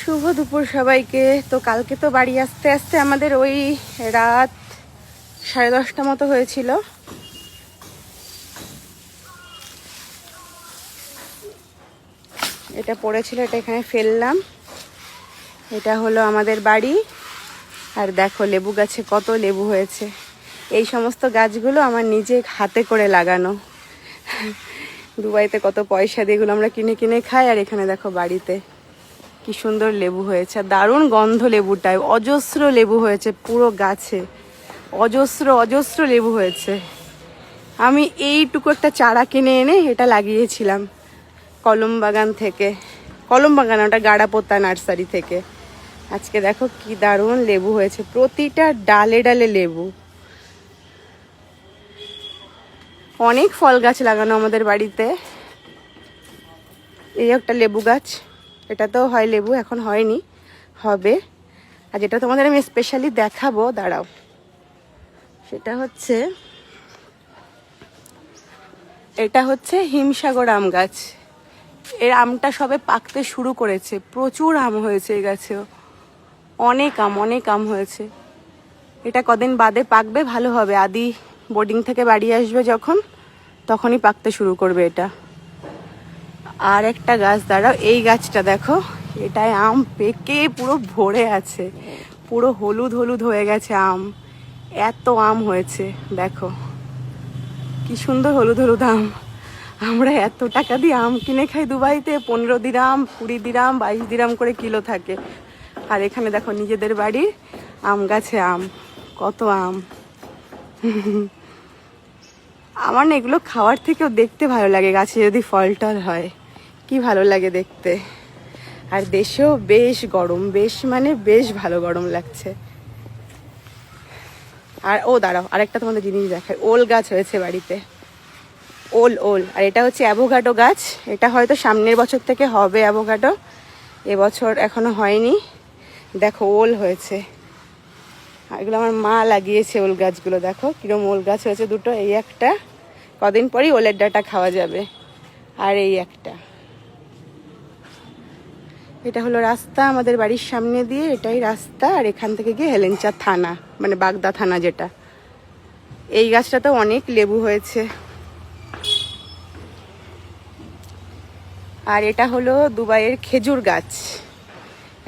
শুভ দুপুর সবাইকে। তো কালকে তো বাড়ি আসতে আসতে আমাদের ওই রাত 10:30 মতো হয়েছিল। এটা পড়েছিল, এটা এখানে ফেললাম। এটা হলো আমাদের বাড়ি। আর দেখো লেবু গাছে কত লেবু হয়েছে। এই সমস্ত গাছগুলো আমার নিজে হাতে করে লাগানো। দুবাইতে কত পয়সা দিয়ে এগুলো আমরা কিনে কিনে খাই, আর এখানে দেখো বাড়িতে কি সুন্দর লেবু হয়েছে। দারুণ গন্ধ লেবুটায়, অজস্র লেবু হয়েছে পুরো গাছে, অজস্র অজস্র লেবু হয়েছে। আমি এইটুকু একটা চারা কিনে এনে এটা লাগিয়েছিলাম কলম বাগান থেকে। কলম বাগান ওটা গাড়াপোতা নার্সারি থেকে। আজকে দেখো কি দারুণ লেবু হয়েছে, প্রতিটা ডালে ডালে লেবু। অনেক ফল গাছ লাগানো আমাদের বাড়িতে। এই একটা লেবু গাছ, এটাতেও হয় লেবু, এখন হয়নি, হবে। আর যেটা তোমাদের আমি স্পেশালি দেখাবো, দাঁড়াও, সেটা হচ্ছে এটা হচ্ছে হিমসাগর আম গাছ। এর আমটা সবে পাকতে শুরু করেছে, প্রচুর আম হয়েছে এই গাছেও, অনেক আম হয়েছে। এটা কদিন বাদে পাকবে, ভালো হবে। আদি বোর্ডিং থেকে বাড়ি আসবে যখন, তখনই পাকতে শুরু করবে এটা। আর একটা গাছ, দাঁড়াও, এই গাছটা দেখো, এটায় আম পেকে পুরো ভরে আছে, পুরো হলুদ হলুদ হয়ে গেছে আম, এত আম হয়েছে দেখো কি সুন্দর হলুদ হলুদ আম। আমরা এত টাকা দিয়ে আম কিনে খাই দুবাইতে, 15 দিরাম, 20 দিরাম, 22 দিরাম করে কিলো থাকে। আর এখানে দেখো নিজেদের বাড়ির আম গাছে আম, কত আম। আমার না এগুলো খাওয়ার থেকেও দেখতে ভালো লাগে, গাছে যদি ফল টল হয় কি ভালো লাগে দেখতে। আর দেশেও বেশ গরম, বেশ মানে বেশ ভালো গরম লাগছে। আর ও দাঁড়াও, আরেকটা তোমাদের জিনিস দেখায়, ওল গাছ হয়েছে বাড়িতে, ওল। আর এটা হচ্ছে অ্যাভোকাডো গাছ। এটা হয়তো সামনের বছর থেকে হবে অ্যাভোকাডো, এবছর এখনো হয়নি। দেখো ওল হয়েছে, এগুলো আমার মা লাগিয়েছে ওল গাছগুলো। দেখো কিরম ওল গাছ হয়েছে দুটো, এই একটা, কদিন পরই ওলের ডাঁটা খাওয়া যাবে। আর এই একটা, এটা হলো রাস্তা আমাদের বাড়ির সামনে দিয়ে, এটাই রাস্তা। আর এখান থেকে গিয়ে হেলেঞ্চা থানা, মানে বাগদা থানা যেটা। এই গাছটাতে অনেক লেবু হয়েছে। আর এটা হলো দুবাইয়ের খেজুর গাছ,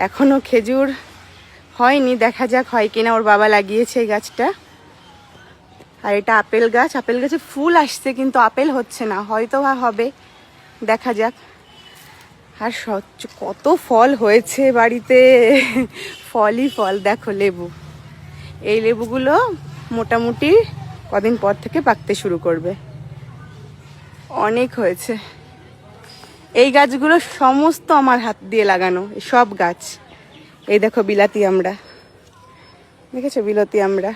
এখনো খেজুর হয়নি, দেখা যাক হয় কিনা। ওর বাবা লাগিয়েছে এই গাছটা। আর এটা আপেল গাছ, আপেল গাছে ফুল আসছে কিন্তু আপেল হচ্ছে না, হয়তো বা হবে, দেখা যাক। আর কত ফল হয়েছে বাড়িতে, ফলই ফল। দেখো লেবু, এই লেবুগুলো মোটামুটি কদিন পর থেকে পাকতে শুরু করবে, অনেক হয়েছে। এই গাছগুলো সমস্ত আমার হাত দিয়ে লাগানো, সব গাছ। এই দেখো বিলাতি আমড়া, দেখেছো বিলাতি আমড়া,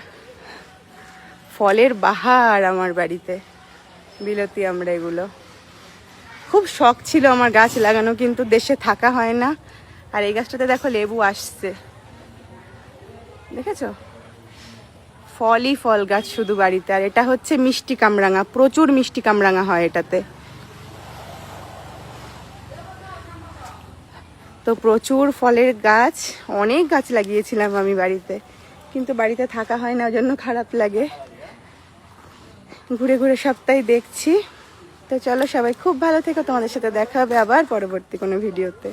ফলের বাহার আমার বাড়িতে বিলাতি আমড়া। এগুলো খুব শখ ছিল আমার গাছ লাগানো, কিন্তু দেশে থাকা হয় না। আর এই গাছটাতে দেখো লেবু আসছে, দেখেছো, ফলই ফল গাছ শুধু বাড়িতে। আর এটা হচ্ছে মিষ্টি কামরাঙা, প্রচুর মিষ্টি কামরাঙা হয় এটাতে। তো প্রচুর ফলের গাছ, অনেক গাছ লাগিয়েছিলাম আমি বাড়িতে, কিন্তু বাড়িতে থাকা হয় না, ওই জন্য খারাপ লাগে। ঘুরে ঘুরে সবটাই দেখছি। তো চলো সবাই খুব ভালো থেকো, তোমাদের সাথে দেখা হবে আবার পরবর্তী কোনো ভিডিওতে।